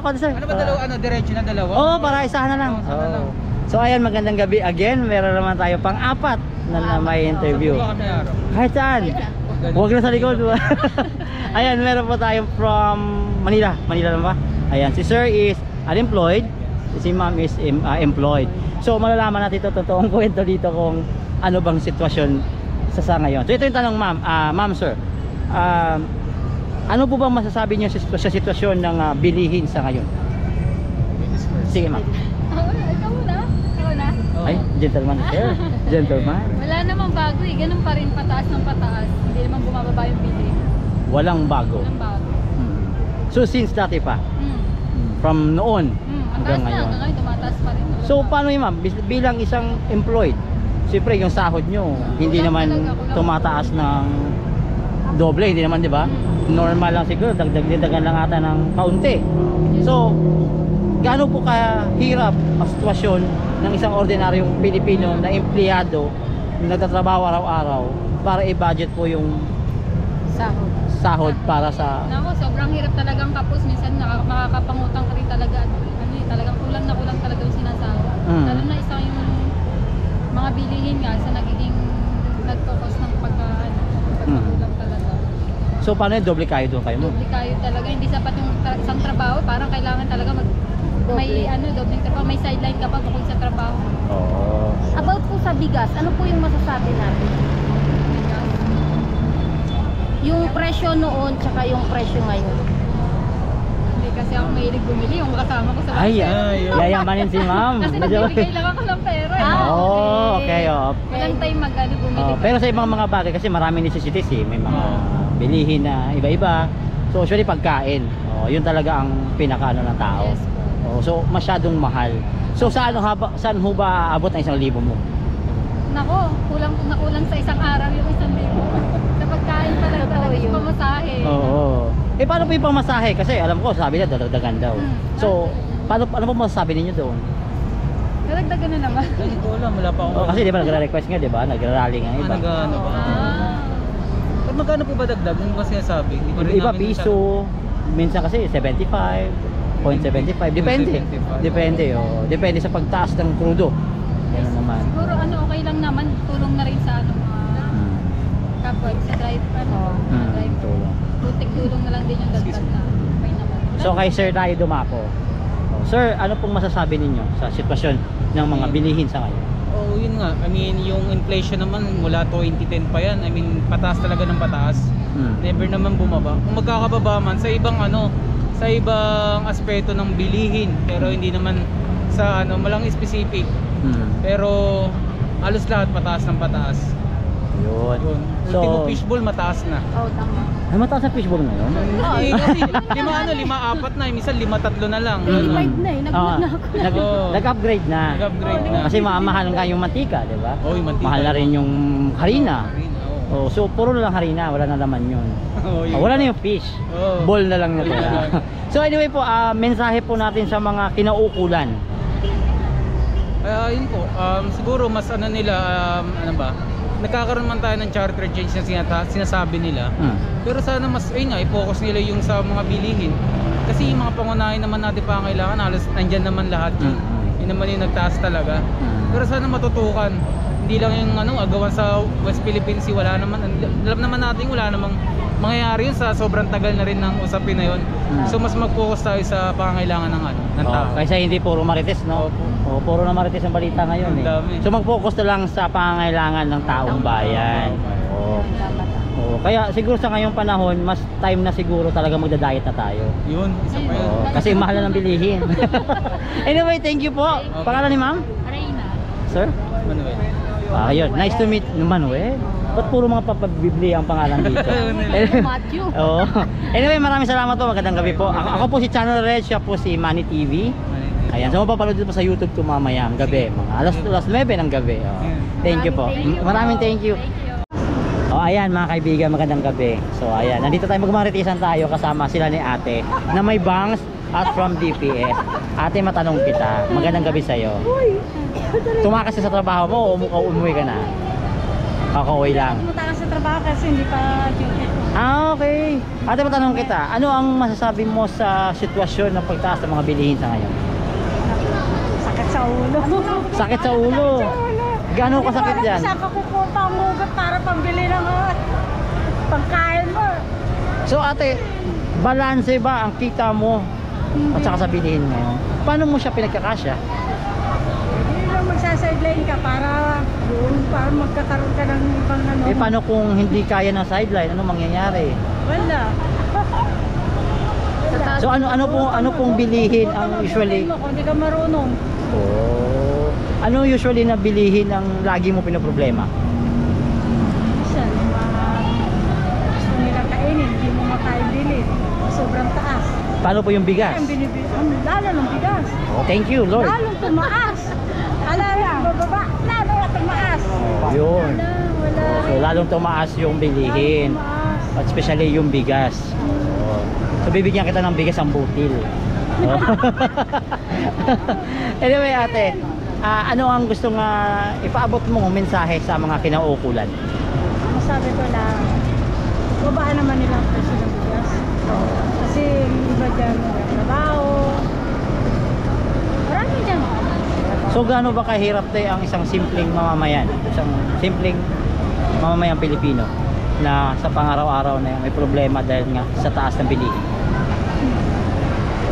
konti sir. Ano ba dalawa? Ano, diretso na dalawa? Oo, para isahan na lang. Oo, isahan na lang. So ayan, magandang gabi again. Meron naman tayo pang-apat na may interview. Saan po ba kami araw? Kahit saan. Huwag na sa likod. Ayan, meron po tayo from Manila. Manila lang ba? Ayan, si sir is unemployed. Si ma'am is employed. So malalaman natin ito, totoong kwento dito kung ano bang sitwasyon sa ngayon. So ito yung tanong ma'am. Ma'am sir, ano po bang masasabi niyo sa sitwasyon ng bilihin sa ngayon? Sige ma'am. Ikaw na? Ikaw na? Ay, gentleman sir. Gentleman. Wala namang bago eh. Ganun pa rin, pataas ng pataas. Hindi naman bumababa yung bili. Walang bago. Walang bago. So since dati pa? From noon Ang hanggang taas na, ngayon. hanggang ngayon tumataas pa rin. Walang So bago. paano yun ma'am? Bilang isang employed, siyempre yung sahod nyo hindi Kulang naman talaga, tumataas ng doble, hindi naman, di ba? Normal lang siguro, dagdagan lang ata ng kaunti. So gaano po kahirap ang sitwasyon ng isang ordinaryong Pilipino na empleyado na nagtatrabaho araw-araw para i-budget po yung Sahod. sahod para sa... Nako, sobrang hirap talagang kapos. Minsan makakapangutang ka rin talaga. Ano eh, talagang kulang na kulang talaga yung sinasahod. Lalo na isang yung mga bilihin nga sa nagiging nagkakos ng pagkakulang talaga. So paano yun? Doble kayo doon kayo mo? Doble kayo talaga. Hindi sapat yung isang trabaho. Parang kailangan talaga may dobleng trabaho. May sideline ka pa bukod sa trabaho. Oo. About po sa bigas, ano po yung masasabi natin? Yung presyo noon tsaka yung presyo ngayon. Hindi kasi ako mahilig bumili. Yung kasama ko sa Ay, basket. yayamanin si ma'am. Kasi nagbibigay lang ako ng pera. Okay. Walang time bumili. Pero sa ibang mga bagay kasi maraming necessities eh. May mga bilihin na iba-iba. So usually pagkain. Yun talaga ang pinakaano ng tao. Yes po. So masyadong mahal. So saan ho ba aabot ng 1,000 mo? Nako, kulang sa isang araw yung 1,000. Sa pagkain talaga sa pamasahe. Oo. Paano po yung pamasahe? Kasi alam ko sabi nila dadagdagan daw. So ano po masasabi ninyo doon? Nadagdagan na naman. Hindi ko alam, wala pa ako. Kasi di ba nagre-request nga, di ba? Nagrarally nga iba. Nag-ano ba? Pero magkano po ba dagdag? Ano ba sinasabi? Hindi ko rin Iba namin piso, minsan kasi 75, 0.75, depende. 0.75. Depende, depende sa pagtaas ng crudo. Ganun naman. Siguro okay lang naman, tulong na rin sa mga kapwa sa drive drive. Tulong. Tulong na lang din yung dagdag na. Okay naman. So kay Sir tayo dumako. Sir, ano pong masasabi ninyo sa sitwasyon ng mga bilihin sa ngayon? Oo, yun nga. I mean, yung inflation naman mula 2010 pa yan. I mean, pataas talaga ng pataas. Never naman bumaba. Kung magkakababa man sa ibang sa ibang aspeto ng bilihin, pero hindi naman sa malang specific. Pero halos lahat pataas ng pataas. Yun. So, ultimo fishbowl mataas na. Tama. Ay, mataas sa fishbowl ngayon? Kasi 5-4 na, minsan 5-3 na lang. 25 na eh, nag-vlog na ako. Nag-upgrade na. Nag-upgrade na. Kasi mahal nga yung mantika, di ba? Oo, yung mantika. Mahal na rin yung harina. Oo. So puro na lang harina, wala na laman yun. Wala na yung fish. Ball na lang natira. So anyway po, mensahe po natin sa mga kinauukulan. Yun po, siguro mas nagkakaroon man tayo ng charter change na sinasabi nila. Pero sana mas i-focus nila yung sa mga bilihin. Kasi yung mga pangunahin naman natin pangailangan, halos nandyan naman lahat yun. Yun naman yung nagtaas talaga. Pero sana matutukan. Hindi lang yung agawan sa West Philippines Sea, wala naman. Alam naman natin wala namang mangyayari yun sa sobrang tagal na rin ng usapin na yun. So mas mag-focus tayo sa pangangailangan ng tao. Kaysa hindi puro marites, no? Puro na marites ang balita ngayon eh. So mag-focus na lang sa pangangailangan ng taong bayan. Kaya siguro sa ngayong panahon, mas time na siguro talaga magda-diet na tayo. Yun, isa pa yun. Kasi mahal na ng bilihin. Anyway, thank you po. Pangalan ni ma'am? Arena. Sir? Manuel. Ayun, nice to meet you, Manuel. Ba't puro mga papagbibli ang pangalan dito? Matthew. Oo. Anyway, maraming salamat po. Magandang gabi po. Ako po si Channel Red, siya po si Manny TV. Ayan, so mapapanood dito po sa YouTube to mamaya ang gabi. Mga alas 9 ng gabi. Thank you po. Maraming thank you. Ayan mga kaibigan, magandang gabi. So ayan, nandito tayo, magmaritisan tayo kasama sila ni ate na may bangs at from DPS. Ate, matanong kita, magandang gabi sa'yo. Tumakas ka sa trabaho mo o umuwi ka na? Kakauwi lang. Pumunta ka sa trabaho kasi hindi pa duty. Ah, okay. Ate, matanong kita, ano ang masasabi mo sa sitwasyon ng pagtaas ng mga bilihin sa ngayon? Sakit sa ulo. Sakit sa ulo. Gaano kasakit yan? Saan ka pupunta ang hugot para pambili ng pagkain mo? So ate, balanse ba ang kita mo at saka sa bilihin ngayon? Paano mo siya pinagkakasya? Hindi lang magsasideline ka para doon para magkakaroon ka ng ibang ano. Eh paano kung hindi kaya ng sideline? Ano mangyayari? Wala. So ano pong bilihin ang usually? Kung hindi ka marunong. Oh. Ano usually na bilihin ang lagi mo pinoproblema? Minsan, yung mga gusto nila kainin, hindi mo makaibili. Sobrang taas. Paano po yung bigas? Ang binibili, lalo ng bigas. Oh, thank you, Lord. Lalong tumaas. Alala, bababa, lalo na tumaas. Oh, yun. Wala. So lalong tumaas yung bilihin. Tumaas. At especially yung bigas. Oh. So bibigyan kita ng bigas ang butil. Oh. Anyway ate, ano ang gusto nga ipaabot mong mensahe sa mga kinauukulan? Masabi ko lang, babaan naman nila ang presyo ng bigas. Kasi yung iba dyan, trabaho. Marami dyan. So gaano ba kahirap tayo ang isang simpleng mamamayan? Isang simpleng mamamayang Pilipino na sa pangaraw-araw na may problema dahil nga sa taas ng bilihin?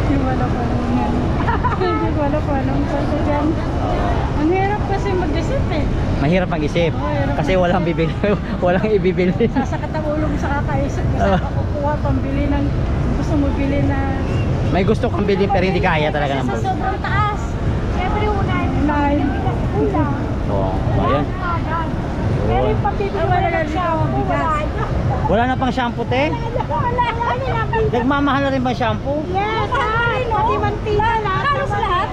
Hindi wala pa naman. Hindi wala pa naman kasi dyan. Ang hirap kasi mag-isip eh. Mahirap mag-isip kasi walang bibili, walang ibibili. Sasakit ang ulo mo sa kakaisip. Kasi kukuha pambili ng gusto mo bili na May gusto kang bilhin pero hindi kaya talaga ng sa bulsa. sobrang taas. Siyempre unay. Kulang. Oo, ayan. Pero yung pambibili wala na siya. Wala na pang shampoo, te? Wala. Nagmamahal na rin ba shampoo? Yes, pati mantika lahat. Halos lahat.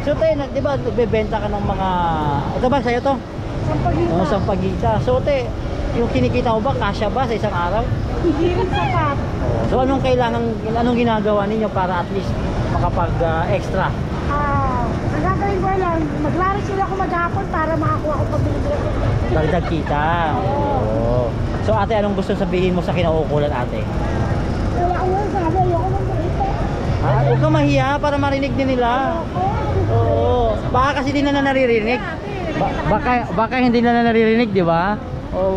So te, di ba nagbebenta ka ng mga... Ito ba sa'yo to? Sampagita. Mga sampagita. So te, yung kinikita mo ba, kasya ba sa isang araw? Hindi rin sapat. So anong ginagawa ninyo para at least makapag-extra? Ang gagawin ko lang, maglaro sila ako maghapon para makakuha ko pabili. Dagdag kita. Oo. So ate, anong gusto sabihin mo sa kinauukulan ate? Wala ko lang sabi, ayoko lang makita. Huwag ka mahiya para marinig din nila. Oo. Baka kasi di na naririnig. Baka hindi na naririnig, di ba? Oh.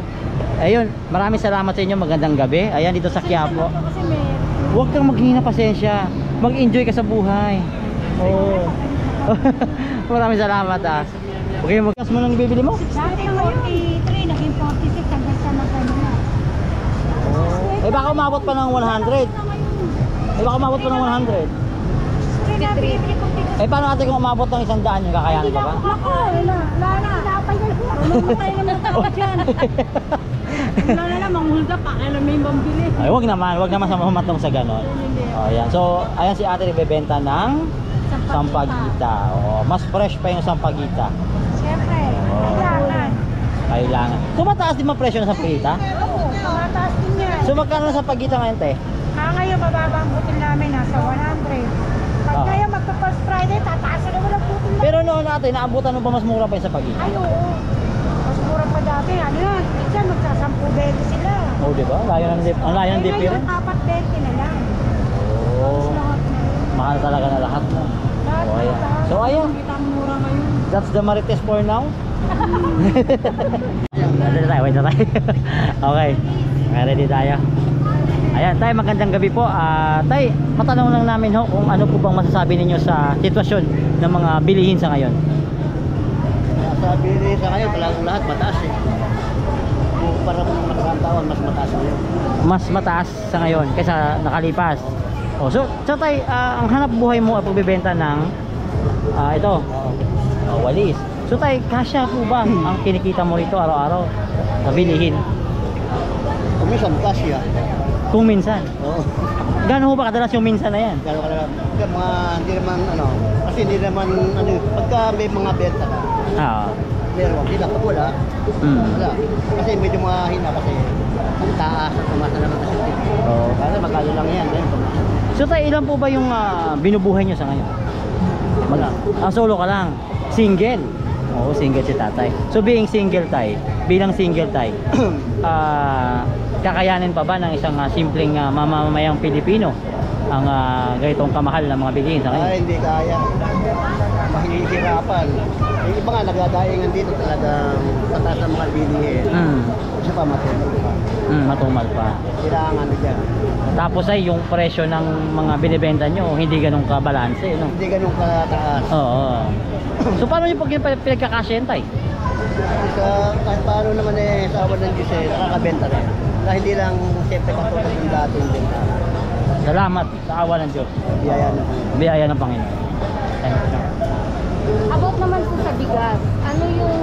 Ayun, maraming salamat sa inyo. Magandang gabi. Ayan, dito sa Quiapo. Kasi may Huwag kang maghina pasensya. Mag-enjoy ka sa buhay. Oo. Maraming salamat ah. Okay, magkas mo nang bibili mo? dati 43, naging 46 hanggang sa magkano. Eh baka umabot pa ng 100. Eh baka umabot pa ng 100. Eh paano natin kung umabot ng 100 yung kakayanin pa ba? Ako, wala na. Mamatay na ng tao dyan. Wala na lang, manghulga pa. Alam mo yung pambili. Ay, wag naman sa mamatong sa ganon. Oh, ayan. So, ayan si ate nagbebenta ng sampagita. Oh, mas fresh pa yung sampagita. Siyempre, Oh. Kailangan. So, mataas din ang presyo ng sampagita? Oo, mataas din yan. So, magkano ng sampagita ngayon, te? Ngayon, mababa ang butil namin, nasa 100. Pag Ah. ngayon, magpa-first Friday, tataasan naman ang butil namin. Pero noon natin, naabutan mo ba mas mura pa yung sampagita? Ay, oo. Mas mura pa dati. Ano yan? Minsan, magsasampu-20 sila. Oh, di ba? Ang layo ng dip Ngayon, rin. 4-20 na lang. Oh, Lahat na yun. mahal talaga na lahat mo. Lahat Oh, ayan. na. So, ayan. Kita ang mura ngayon. That's the Marites for now. Ready tayo, wait na tayo. Okay, ready tayo. Ayan, tay, magandang gabi po. Tay, matanong lang namin ho kung ano po bang masasabi ninyo sa sitwasyon ng mga bilihin sa ngayon. Sa bilihin sa ngayon, talagang lahat mataas eh. Yung parang nakaraang taon, mas mataas ngayon. Mas mataas sa ngayon kaysa nakalipas. Oh, so tay, ang hanap buhay mo ay pagbebenta ng ito, walis. So tay, kasya po ba ang kinikita mo rito araw-araw sa bilihin? Kung minsan, kasya. Kung minsan. Oo. Gaano ho ba kadalas yung minsan na yan? Gano'n ka lang. Kaya mga, hindi naman, kasi hindi naman, pagka may mga benta ka, meron, hindi lang, pag wala, wala. Kasi medyo mahina kasi, ang taas at tumasa naman kasi. Oo. Kasi magkano lang yan, ganito. So tayo, ilan po ba yung binubuhay nyo sa ngayon? Solo ka lang? Single? Oo, single si tatay. So being single tay, bilang single tay, kakayanin pa ba ng isang simpleng mamamayang Pilipino ang ganitong kamahal na mga bilihin sa Ay, kanya? hindi kaya. Mahihirapan. Yung iba nga nagdadaingan dito talagang pataas ng mga bilihin. Kasi pa matumal pa. Matumal pa. Kailangan na dyan. Tapos ay yung presyo ng mga binibenta nyo hindi ganun kabalanse, no? Hindi ganun kataas. Oo. So paano nyo pag pinagkakasyan tay? Kahit paano naman sa awan ng Diyos nakakabenta rin. Dahil hindi lang siyempre katulad ng dating benta. Salamat sa awa ng Diyos. Biyaya na. Biyaya ng Panginoon. Thank you. About naman po sa bigas, ano yung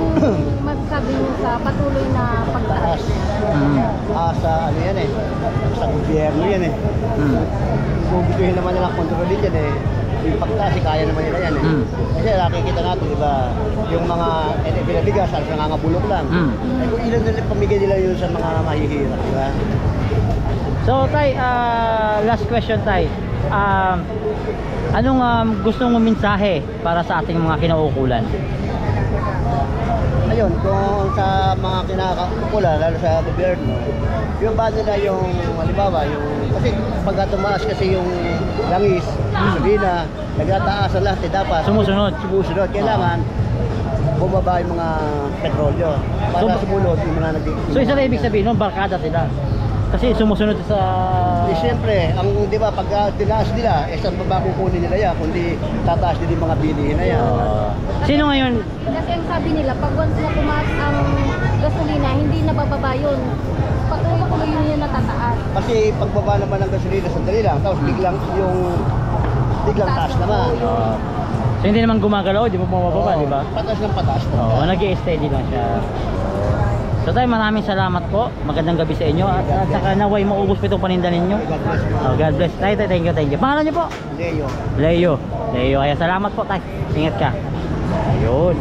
masasabi niyo sa patuloy na pagtaas? Sa ano yan sa gobyerno yan Kung gustuhin naman nilang kontrolin yan yung pagtaas kaya naman nila yan Kasi nakikita natin diba, yung mga bigas halos nangangabulok lang. Kung ilan nila pamigay nila yun sa mga mahihirap, diba? So tay, last question tay. Anong gusto mong mensahe para sa ating mga kinauukulan? Ayun, kung sa mga kinakakula, lalo sa gobyerno, yung ba nila yung, halimbawa, yung, kasi pagka tumaas kasi yung langis, gasolina, nagtataas ang lahat, dapat Sumusunod. Kailangan bumaba yung mga petrolyo para sumunod yung mga So isa na ibig sabihin nun, barkada sila. Kasi sumusunod sa... Siyempre, di ba, pag tinaas nila, saan ba kukunin nila yan, kundi tataas din yung mga bilihin na yan. Sino ngayon? Kasi ang sabi nila, pag once na tumaas ang gasolina, hindi na bababa yun. Patuloy-tuloy yun yung natataas. Kasi pagbaba naman ng gasolina, sandali lang, tapos biglang taas naman. So hindi naman gumagalaw, di mo bumababa, di ba? Patas ng patas. Oo, nag-i-steady lang siya. So tayo, maraming salamat po. Magandang gabi sa inyo. At saka naway maubos po itong paninda ninyo. God bless. Tayo, thank you. Pangalan niyo po? Leo. Leo. Kaya salamat po tayo. Ingat ka. Ayun.